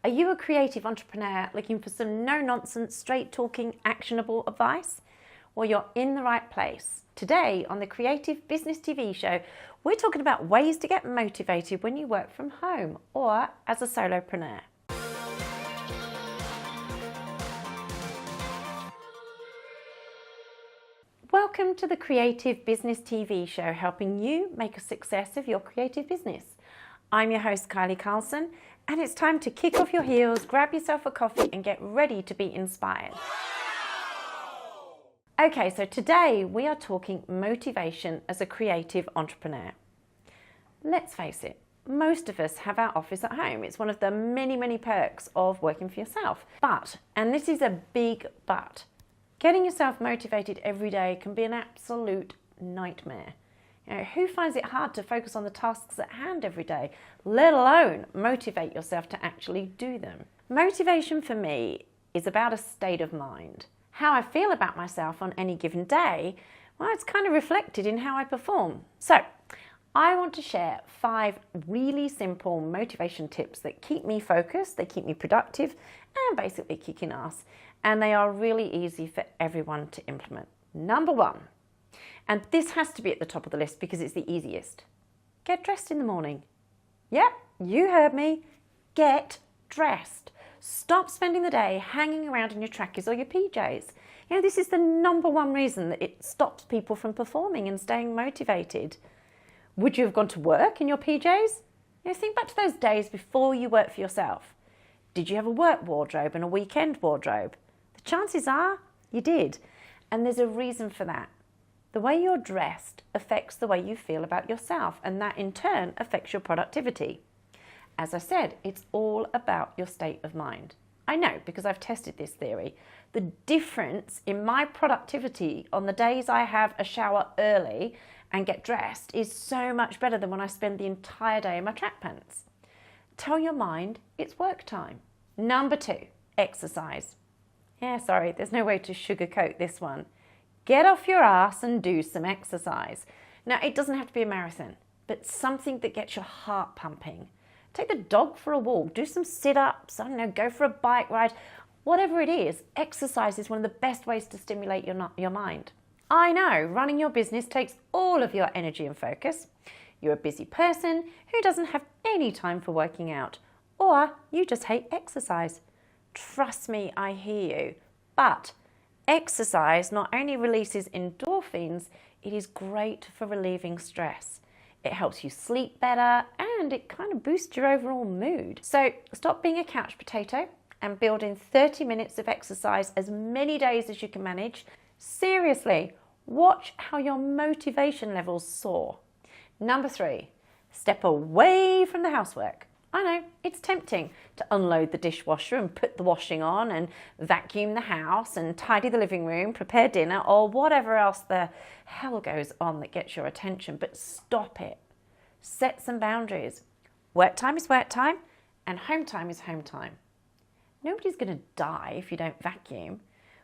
Are you a creative entrepreneur looking for some no-nonsense, straight-talking, actionable advice? Well, you're in the right place. Today on the Creative Business TV show, we're talking about ways to get motivated when you work from home or as a solopreneur. Welcome to the Creative Business TV show, helping you make a success of your creative business. I'm your host, Kylie Carlson, and it's time to kick off your heels, grab yourself a coffee, and get ready to be inspired. Okay, so today we are talking motivation as a creative entrepreneur. Let's face it, most of us have our office at home. It's one of the many perks of working for yourself. But, and this is a big but, getting yourself motivated every day can be an absolute nightmare. You know, who finds it hard to focus on the tasks at hand every day, let alone motivate yourself to actually do them? Motivation for me is about a state of mind. How I feel about myself on any given day, well, it's kind of reflected in how I perform. So, I want to share 5 really simple motivation tips that keep me focused, they keep me productive, and basically kicking ass. And they are really easy for everyone to implement. Number 1, and this has to be at the top of the list because it's the easiest. Get dressed in the morning. Yep, you heard me. Get dressed. Stop spending the day hanging around in your trackies or your PJs. You know, this is the number 1 reason that it stops people from performing and staying motivated. Would you have gone to work in your PJs? You know, think back to those days before you worked for yourself. Did you have a work wardrobe and a weekend wardrobe? The chances are you did. And there's a reason for that. The way you're dressed affects the way you feel about yourself, and that in turn affects your productivity. As I said, it's all about your state of mind. I know because I've tested this theory. The difference in my productivity on the days I have a shower early and get dressed is so much better than when I spend the entire day in my track pants. Tell your mind it's work time. Number 2, exercise. Yeah, sorry, there's no way to sugarcoat this one. Get off your ass and do some exercise. Now, it doesn't have to be a marathon, but something that gets your heart pumping. Take the dog for a walk, do some sit-ups, I don't know, go for a bike ride. Whatever it is, exercise is one of the best ways to stimulate your mind. I know, running your business takes all of your energy and focus. You're a busy person who doesn't have any time for working out, or you just hate exercise. Trust me, I hear you. But exercise not only releases endorphins, it is great for relieving stress. It helps you sleep better and it kind of boosts your overall mood. So stop being a couch potato and build in 30 minutes of exercise as many days as you can manage. Seriously, watch how your motivation levels soar. Number 3, step away from the housework. I know, it's tempting to unload the dishwasher and put the washing on and vacuum the house and tidy the living room, prepare dinner, or whatever else the hell goes on that gets your attention, but stop it. Set some boundaries. Work time is work time and home time is home time. Nobody's going to die if you don't vacuum.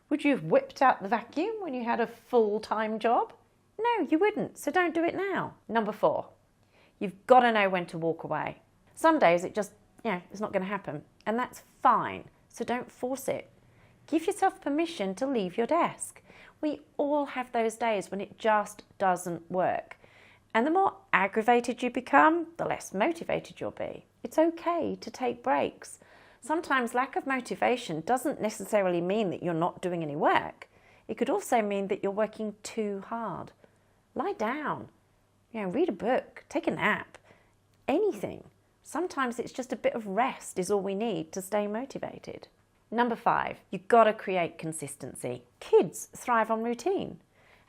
Would you have whipped out the vacuum when you had a full-time job? No, you wouldn't, so don't do it now. Number 4, you've got to know when to walk away. Some days it just, it's not going to happen, and that's fine, so don't force it. Give yourself permission to leave your desk. We all have those days when it just doesn't work. And the more aggravated you become, the less motivated you'll be. It's okay to take breaks. Sometimes lack of motivation doesn't necessarily mean that you're not doing any work. It could also mean that you're working too hard. Lie down, read a book, take a nap, anything. Sometimes it's just a bit of rest is all we need to stay motivated. Number 5, you've got to create consistency. Kids thrive on routine.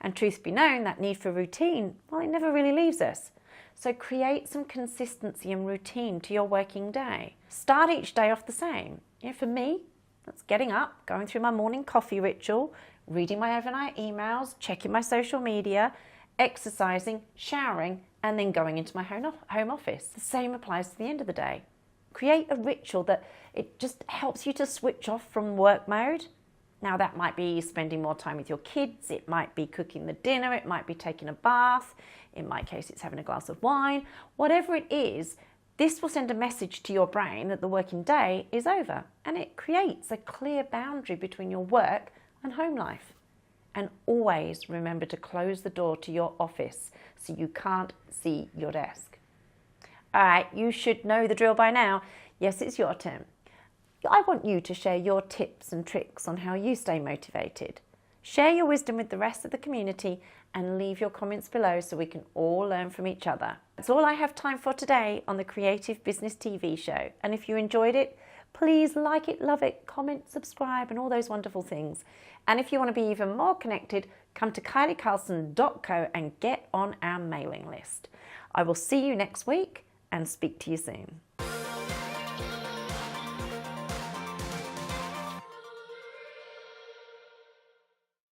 And truth be known, that need for routine, well, it never really leaves us. So create some consistency and routine to your working day. Start each day off the same. For me, that's getting up, going through my morning coffee ritual, reading my overnight emails, checking my social media, exercising, showering, and then going into my home office. The same applies to the end of the day. Create a ritual that it just helps you to switch off from work mode. Now that might be spending more time with your kids, it might be cooking the dinner, it might be taking a bath, in my case it's having a glass of wine. Whatever it is, This will send a message to your brain that the working day is over, and it creates a clear boundary between your work and home life. And always remember to close the door to your office so you can't see your desk. All right, you should know the drill by now. Yes, it's your turn. I want you to share your tips and tricks on how you stay motivated. Share your wisdom with the rest of the community and leave your comments below so we can all learn from each other. That's all I have time for today on the Creative Business TV show. And if you enjoyed it, please like it, love it, comment, subscribe, and all those wonderful things. And if you want to be even more connected, come to kyliecarlson.co and get on our mailing list. I will see you next week and speak to you soon.